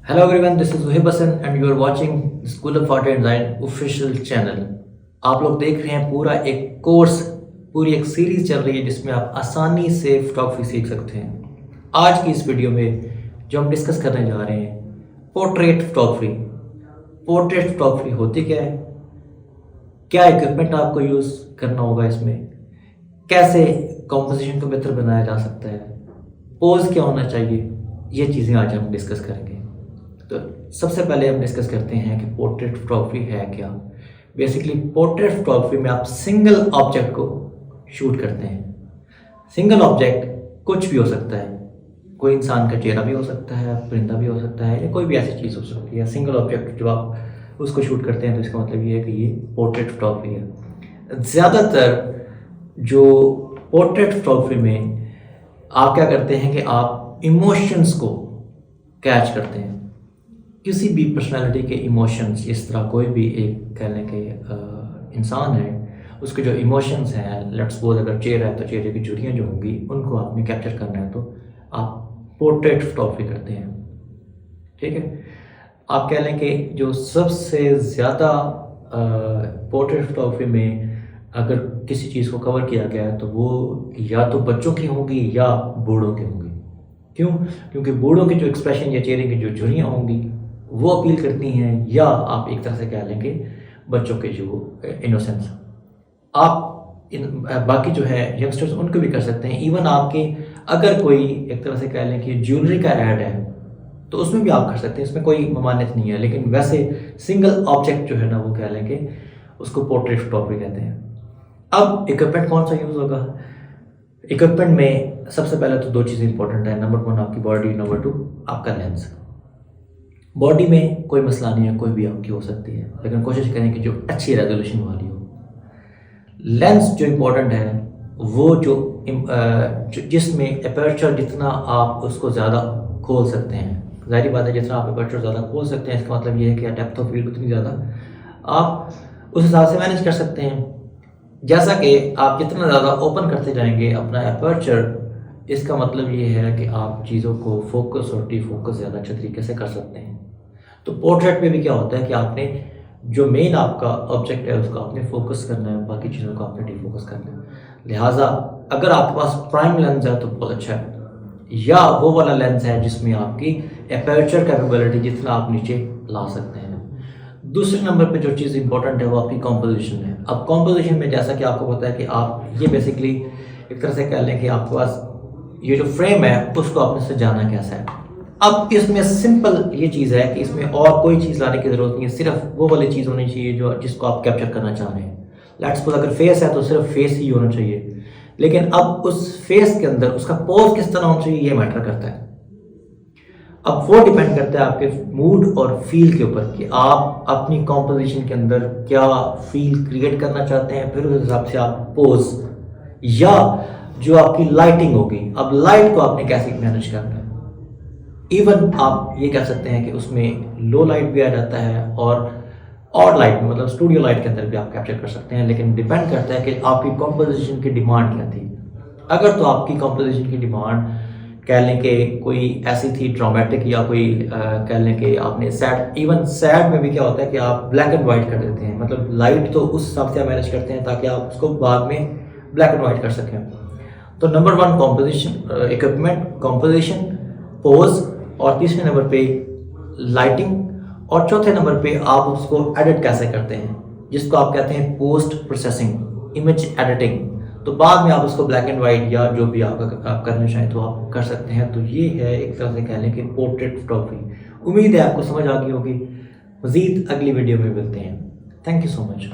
Hello everyone, this is Zuhaib Hassan and you are watching School of Art and Design official channel। आप लोग देख रहे हैं पूरा एक कोर्स, पूरी एक सीरीज चल रही है जिसमें आप आसानी से फोटोग्राफी सीख सकते हैं। आज की इस वीडियो में जो हम डिस्कस करने जा रहे हैं पोर्ट्रेट फोटोग्राफी। पोर्ट्रेट फोटोग्राफी होती क्या है, क्या इक्विपमेंट आपको यूज़ करना होगा इसमें, कैसे कॉम्पोजिशन को बेहतर बनाया जा सकता है, पोज क्या होना चाहिए, ये चीज़ें आज हम डिस्कस करेंगे। तो सबसे पहले हम डिस्कस करते हैं कि पोर्ट्रेट फोटोग्राफी है क्या। बेसिकली पोर्ट्रेट फोटोग्राफी में आप सिंगल ऑब्जेक्ट को शूट करते हैं। सिंगल ऑब्जेक्ट कुछ भी हो सकता है, कोई इंसान का चेहरा भी हो सकता है, परिंदा भी हो सकता है, या कोई भी ऐसी चीज़ हो सकती है। सिंगल ऑब्जेक्ट जो आप उसको शूट करते हैं तो इसका मतलब ये है कि ये पोर्ट्रेट फोटोग्राफी है। ज़्यादातर जो पोर्ट्रेट फोटोग्राफी में आप क्या करते हैं कि आप इमोशंस को कैच करते हैं, किसी भी पर्सनालिटी के इमोशंस। इस तरह कोई भी एक कह लें कि इंसान है, उसके जो इमोशंस हैं, लेट्स सपोज अगर चेहरा है तो चेहरे की झुर्रियाँ जो होंगी उनको आपने कैप्चर करना है तो आप पोर्ट्रेट फोटोग्राफी करते हैं। ठीक है, आप कह लें कि जो सबसे ज़्यादा पोर्ट्रेट फोटोग्राफी में अगर किसी चीज़ को कवर किया गया है तो वो या तो बच्चों की होंगी या बूढ़ों की होंगी। क्यों? क्योंकि बूढ़ों के जो एक्सप्रेशन या चेहरे की जो झुर्रियाँ होंगी वो अपील करती हैं, या आप एक तरह से कह लेंगे बच्चों के जो इनोसेंस। आप बाकी जो है यंगस्टर्स उनको भी कर सकते हैं। इवन आपके अगर कोई एक तरह से कह लें कि ज्वेलरी का ऐड है तो उसमें भी आप कर सकते हैं, इसमें कोई ममानियत नहीं है। लेकिन वैसे सिंगल ऑब्जेक्ट जो है ना वो कह लें कि उसको पोर्ट्रेट फोटोग्राफी कहते हैं। अब इक्विपमेंट कौन सा यूज़ होगा? इक्विपमेंट में सबसे पहले तो दो चीज़ें इंपॉर्टेंट है। नंबर 1 आपकी बॉडी, नंबर 2 आपका लेंस। बॉडी में कोई मसला नहीं है, कोई भी आपकी हो सकती है, लेकिन कोशिश करें कि जो अच्छी रेजोल्यूशन वाली हो। लेंस जो इम्पोर्टेंट है वो जो जिसमें अपर्चर जितना आप उसको ज़्यादा खोल सकते हैं, ज़ाहिर बात है जितना आप अपर्चर ज़्यादा खोल सकते हैं इसका मतलब ये है कि डेप्थ ऑफ फील्ड उतनी ज़्यादा आप उस हिसाब से मैनेज कर सकते हैं। जैसा कि आप जितना ज़्यादा ओपन करते जाएंगे अपना अपर्चर, इसका मतलब ये है कि आप चीज़ों को फोकस और डी फोकस ज़्यादा अच्छे तरीके से कर सकते हैं। तो पोर्ट्रेट में भी क्या होता है कि आपने जो मेन आपका ऑब्जेक्ट है उसको आपने फोकस करना है, बाकी चीज़ों को आपने डी फोकस करना है। लिहाजा अगर आपके पास प्राइम लेंस है तो बहुत अच्छा है, या वो वाला लेंस है जिसमें आपकी अपर्चर कैपेबिलिटी जितना आप नीचे ला सकते हैं। दूसरे नंबर पे जो चीज़ इंपॉर्टेंट है वो आपकी कॉम्पोजिशन है। अब कॉम्पोजिशन में जैसा कि आपको पता है कि आप ये बेसिकली एक तरह से कह लें कि आपके पास ये जो फ्रेम है उसको आपने सजाना कैसा है। अब इसमें सिंपल ये चीज़ है कि इसमें और कोई चीज़ लाने की ज़रूरत नहीं है, सिर्फ वो वाली चीज़ होनी चाहिए जो जिसको आप कैप्चर करना चाह रहे हैं। लेट्स सपोज अगर फेस है तो सिर्फ फेस ही होना चाहिए, लेकिन अब उस फेस के अंदर उसका पोज किस तरह होना चाहिए ये मैटर करता है। अब वो डिपेंड करता है आपके मूड और फील के ऊपर कि आप अपनी कॉम्पोजिशन के अंदर क्या फील क्रिएट करना चाहते हैं, फिर उस हिसाब से आप पोज या जो आपकी लाइटिंग होगी, अब लाइट को आपने कैसे मैनेज करना है। इवन आप ये कह सकते हैं कि उसमें लो लाइट भी आ जाता है और लाइट में मतलब स्टूडियो लाइट के अंदर भी आप कैप्चर कर सकते हैं, लेकिन डिपेंड करता है कि आपकी कॉम्पोजिशन की डिमांड क्या थी। अगर तो आपकी कॉम्पोजिशन की डिमांड कह लें कि कोई ऐसी थी ड्रामेटिक, या कोई कह लें कि आपने सैड, इवन सैड में भी क्या होता है कि आप ब्लैक एंड वाइट कर देते हैं, मतलब लाइट तो उस हिसाब से मैनेज करते हैं ताकि आप उसको बाद में ब्लैक एंड वाइट कर सकें। तो number 1 composition, equipment, composition, pose, और तीसरे नंबर पे लाइटिंग, और चौथे नंबर पे आप उसको एडिट कैसे करते हैं जिसको आप कहते हैं पोस्ट प्रोसेसिंग, इमेज एडिटिंग। तो बाद में आप उसको ब्लैक एंड वाइट या जो भी आप करना चाहें तो आप कर सकते हैं। तो ये है एक तरह से कह लें कि पोर्ट्रेट फोटोग्राफी। उम्मीद है आपको समझ आ गई होगी। मज़ीद अगली वीडियो में मिलते हैं। Thank you so much.